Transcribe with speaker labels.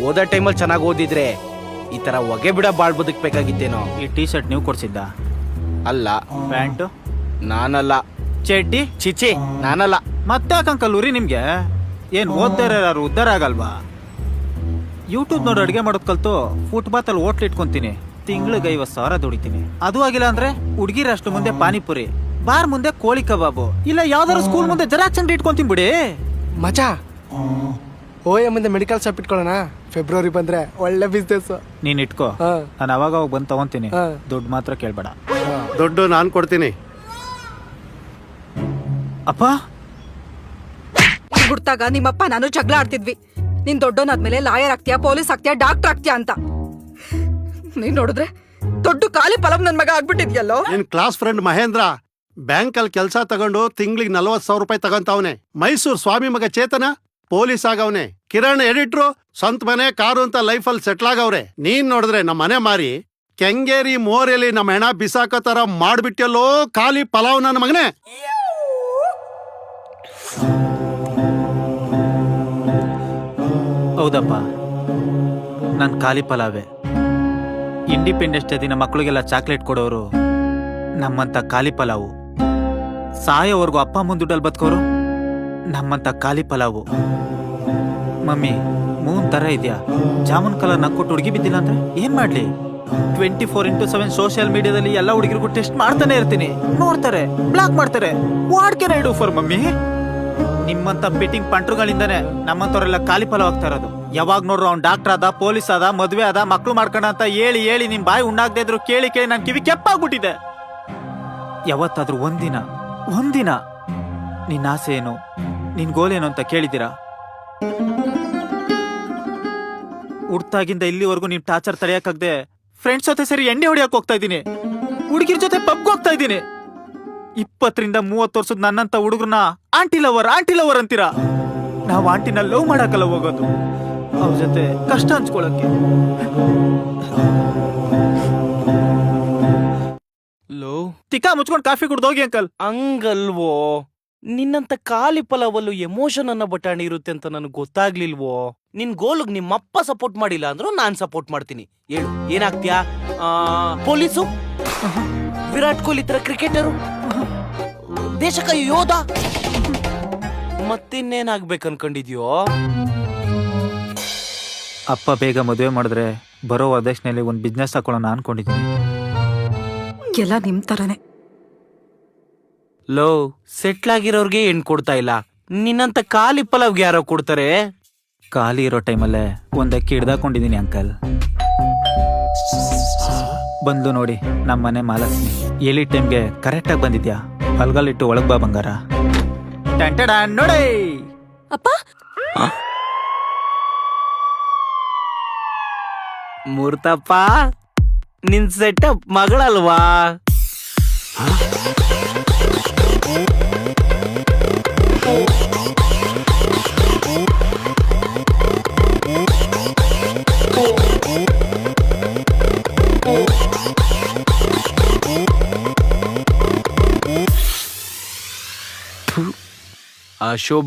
Speaker 1: ಓದೋ ಟೈಮಲ್ಲಿ ಚೆನ್ನಾಗಿ ಓದಿದ್ರೆ ಈ ತರ ಹೊಗೆ ಬಿಡ ಬಾಳ್ ಬದುಕ್ಬೇಕಾಗಿತ್ತೇನೋ.
Speaker 2: ಈ ಟೀ ಶರ್ಟ್ ನೀವು ಕೊಡ್ಸಿದ್ದ?
Speaker 1: ಅಲ್ಲ.
Speaker 2: ಪ್ಯಾಂಟು?
Speaker 1: ನಾನಲ್ಲ.
Speaker 2: ಚಡ್ಡಿ?
Speaker 1: ಚಿಚಿ ನಾನಲ್ಲ.
Speaker 2: ಮತ್ತೆ ಯಾಕಂಕಲ್ ಉರಿ ನಿಮ್ಗೆ? ಏನ್ ಓದ್ತಾರೆ ಯಾರು ಉದ್ದಾರ ಆಗಲ್ವಾ? ಯೂಟ್ಯೂಬ್ ನೋಡಿ ಅಡ್ಗೆ ಮಾಡೋದ್ ಕಲ್ತು ಫುಟ್ಪಾತ್ ಅಲ್ಲಿ ಹೋಟ್ಲ್ ಇಟ್ಕೊಂತೀನಿ, ತಿಂಗ್ಳಿಗೆ 50,000 ದುಡಿತೀನಿ. ಅದು ಆಗಿಲ್ಲ ಅಂದ್ರೆ ಹುಡ್ಗಿರ ಅಷ್ಟು ಮುಂದೆ ಪಾನಿಪುರಿ, ಬಾರ್ ಮುಂದೆ ಕೋಳಿ ಕಬಾಬು, ಇಲ್ಲ ಯಾವ್ದಾರು ಸ್ಕೂಲ್ ಮುಂದೆ ಜೆರಾಕ್ಸ್ ಅಂಗಡಿ ಇಟ್ಕೊಂತೀನಿ ಬಿಡಿ.
Speaker 3: ಮಚಾ ಮುಂದೆ ಮೆಡಿಕಲ್ ಶಾಪ್ ಇಟ್ಕೊಳ್ಳೋಣ. ಫೆಬ್ರವರಿ ಬಂದ್ರೆ ಒಳ್ಳೆ ಬಿಸ್ನೆಸ್.
Speaker 2: ನೀನ್ ಇಟ್ಕೋ, ನಾನು ಅವಾಗ ಬಂದು ತಗೊಂತೀನಿ. ದುಡ್ಡು ಮಾತ್ರ ಕೇಳ್ಬೇಡ.
Speaker 4: ದುಡ್ಡು ನಾನು ಕೊಡ್ತೀನಿ.
Speaker 2: ಅಪ್ಪ
Speaker 5: ಗುಡ್ತಾಗ ನಿಮ್ಮಪ್ಪ ನಾನು ಜಗಳ ಆಡ್ತಿದ್ವಿ. ನೀನ್ ದೊಡ್ಡೋನಾದ್ಮೇಲೆ ಲಾಯರ್ ಆಗ್ತೀಯಾ, ಪೊಲೀಸ್ ಆಗ್ತೀಯಾ, ಡಾಕ್ಟರ್ ಆಗ್ತೀಯಾ ಅಂತ. ನೀನ್ ನೋಡಿದ್ರೆ ದೊಡ್ಡ ಖಾಲಿ ಪಲಂ ನನ್ ಮಗ ಆಗ್ಬಿಟ್ಟಿದ್ಯಲ್ಲೋ.
Speaker 4: ನಿನ್ ಕ್ಲಾಸ್ ಫ್ರೆಂಡ್ ಮಹೇಂದ್ರ ಬ್ಯಾಂಕ್ ಅಲ್ಲಿ ಕೆಲಸ ತಗೊಂಡು ತಿಂಗ್ಳಿಗೆ 40,000 ರೂಪಾಯಿ ತಗೊಂತವನೆ. ಮೈಸೂರು ಸ್ವಾಮಿ ಮಗ ಚೇತನ ಪೊಲೀಸ್ ಆಗವನೆ. ಕಿರಣ್ ಎಡಿಟ್ರು ಸ್ವಂತ ಮನೆ ಕಾರು ಅಂತ ಲೈಫ್ ಅಲ್ಲಿ ಸೆಟ್ಲ್ ಆಗವ್ರೆ. ನೀನ್ ನೋಡಿದ್ರೆ ನಮ್ಮ ಮನೆ ಮಾರಿ ಕೆಂಗೇರಿ ಮೋರಿಯಲ್ಲಿ ನಮ್ಮ ಹೆಣ ಬಿಸಾಕೋ ತರ ಮಾಡ್ಬಿಟ್ಟಲ್ಲೋ ಖಾಲಿ ಪಲಾವ್ ನನ್ನ ಮಗನೇ.
Speaker 2: ಹೌದಪ್ಪ, ನನ್ ಖಾಲಿ ಪಲಾವೆ. ಇಂಡಿಪೆಂಡೆನ್ಸ್ ಡೇ ದಿನ ಮಕ್ಕಳಿಗೆಲ್ಲ ಚಾಕ್ಲೇಟ್ ಕೊಡೋರು ನಮ್ಮಂತ ಖಾಲಿ ಪಲಾವು. ಸಾಯೋವರೆಗೂ ಅಪ್ಪ ಮುಂದೆ ದುಡ್ಡಲ್ಲಿ ಬದುಕೋರು ನಮ್ಮಂತ ಖಾಲಿ ಪಲಾವು. ಮಮ್ಮಿ ಮೂನ್ ತರ ಇದೆಯಾ, ಜಾಮೂನ್ ಕಲರ್ ನಂಗೆ ಕೊಟ್ಟು ಹುಡುಗಿ ಬಿದ್ದಿಲ್ಲ ಅಂದ್ರೆ ಏನ್ ಮಾಡ್ಲಿ? 24x7 ಸೋಷಿಯಲ್ ಮೀಡಿಯಾದಲ್ಲಿ ಎಲ್ಲ ಹುಡುಗಿರಿಗೂ ಟೆಸ್ಟ್ ಮಾಡ್ತಾನೆ ಇರ್ತೀನಿ. ನೋಡ್ತಾರೆ, ಬ್ಲಾಕ್ ಮಾಡ್ತಾರೆ. What can I do for mummy? ನಿಮ್ಮಂತ ಬಿಟ್ಟಿಂಗ್ ಪಂಟ್ರುಗಳಿಂದಾನೆ ನಮ್ಮಂತವ್ರೆಲ್ಲ ಖಾಲಿ ಫಲ ಆಗ್ತಾ ಇರೋದು. ಯಾವಾಗ ನೋಡ್ರು ಅವ್ನ್ ಡಾಕ್ಟರ್ ಆದ, ಪೊಲೀಸ್ ಆದ, ಮದ್ವೆ ಆದ, ಮಕ್ಳು ಮಾಡ್ಕೋಣ ಅಂತ ಹೇಳಿ ಹೇಳಿ ನಿಮ್ ಬಾಯಿ ಉಣ್ಣಾಗದೆ ಇದ್ರು ಕೇಳಿ ಕೇಳಿ ನನ್ ಕಿವಿ ಕೆಪ್ಪಾಗ್ಬಿಟ್ಟಿದೆ. ಯಾವತ್ತಾದ್ರೂ ಒಂದಿನ ನಿನ್ನ ಆಸೆ ಏನು, ನಿನ್ ಗೋಲೇನು ಅಂತ ಕೇಳಿದ್ದೀರಾ? ಹುಡ್ತಾಗಿಂದ ಇಲ್ಲಿವರೆಗೂ ನಿಮ್ ಟಾರ್ಚರ್ ತಡೆಯಕ್ಕಾಗದೆ ಫ್ರೆಂಡ್ಸ್ ಜೊತೆ ಸೇರಿ ಎಣ್ಣೆ ಹೊಡಿಯಕ್ ಹೋಗ್ತಾ ಇದ್ದೀನಿ, ಹುಡುಗಿರ್ ಜೊತೆ ಪಬ್ಗೆ ಹೋಗ್ತಾ ಇದ್ದೀನಿ. 20 30 ವರ್ಷದ ನನ್ನಂತ ಹುಡುಗರನ್ನ ಆಂಟಿ ಲವರ್ ಅಂತೀರಾ. ನಾವು ಆಂಟಿನ ಲವ್ ಮಾಡಕ್ಕಲ್ಲ ಹೋಗೋದು, ಅವ್ರ ಜೊತೆ ಕಷ್ಟ ಹಂಚ್ಕೊಳಕ್ಕೆ.
Speaker 1: ಲೋ
Speaker 2: ತಿಕ್ಕಾ ಮುಚ್ಕೊಂಡು ಕಾಫಿ ಕುಡ್ದೋಗಿ ಅಂಕಲ್.
Speaker 1: ಹಂಗಲ್ವೋ, ನಿನ್ನಂತ ಖಾಲಿ ಪಲಾವಲ್ಲೂ ಎಮೋಷನ್ ಅನ್ನೋ ಬಟಾಣಿ ಇರುತ್ತೆ ಅಂತ ನನಗೆ ಗೊತ್ತಾಗ್ಲಿಲ್ವೋ. ನಿನ್ ಗೋಲ್ಗ್ ನಿಮ್ಮಪ್ಪ ಸಪೋರ್ಟ್ ಮಾಡಿಲ್ಲ ಅಂದ್ರೂ ನಾನ್ ಸಪೋರ್ಟ್ ಮಾಡ್ತೀನಿ. ಹೇಳು ಏನಾಗ್ತೀಯಾ? ಪೊಲೀಸು, ವಿರಾಟ್ ಕೊಹ್ಲಿ ತರ ಕ್ರಿಕೆಟರು, ದೇಶಕ್ಕ ಯೋಧ, ಮತ್ತಿನ್ನೇನಾಗ್ಬೇಕು ಅನ್ಕೊಂಡಿದ್ಯೋ?
Speaker 2: ಅಪ್ಪ ಬೇಗ ಮದುವೆ ಮಾಡಿದ್ರೆ ಬರೋ ವರದಕ್ಷಿಣೆಯಲ್ಲಿ ಒಂದು ಬಿಸ್ನೆಸ್ ಹಾಕೊಳ್ಳೋಣ ಅನ್ಕೊಂಡಿದ್ದೀನಿ.
Speaker 5: ಎಲ್ಲ ನಿಮ್ ತರನೇ.
Speaker 1: ಲೋ, ಸೆಟ್ಲ್ ಆಗಿರೋರ್ಗೆ ಹೆಣ್ ಕೊಡ್ತಾ ಇಲ್ಲ, ನಿನ್ನಂತ ಖಾಲಿ ಪಲಾವ್ಗೆ ಯಾರೋ ಕೊಡ್ತಾರೆ?
Speaker 2: ಖಾಲಿ ಇರೋ ಟೈಮಲ್ಲೇ ಒಂದಕ್ಕೆ ಹಿಡ್ದಾಕೊಂಡಿದ್ದೀನಿ ಅಂಕಲ್. ಬಂದು ನೋಡಿ ನಮ್ಮನೆ ಮಾಲಕ್ಷ್ಮಿ. ಎಲ್ಲಿ ಟೈಮ್ಗೆ ಕರೆಕ್ಟಾಗಿ ಬಂದಿದ್ಯಾ? ಹಲ್ಗಲ್ಲಿಟ್ಟು ಒಳಗ್ ಬಾ ಬಂಗಾರ. ನೋಡಿ
Speaker 5: ಅಪ್ಪ,
Speaker 1: ಮೂರ್ತಪ್ಪ, ನಿನ್ ಸೆಟಪ್ ಮಗಳಲ್ವಾ? ಆ ಶೋಭ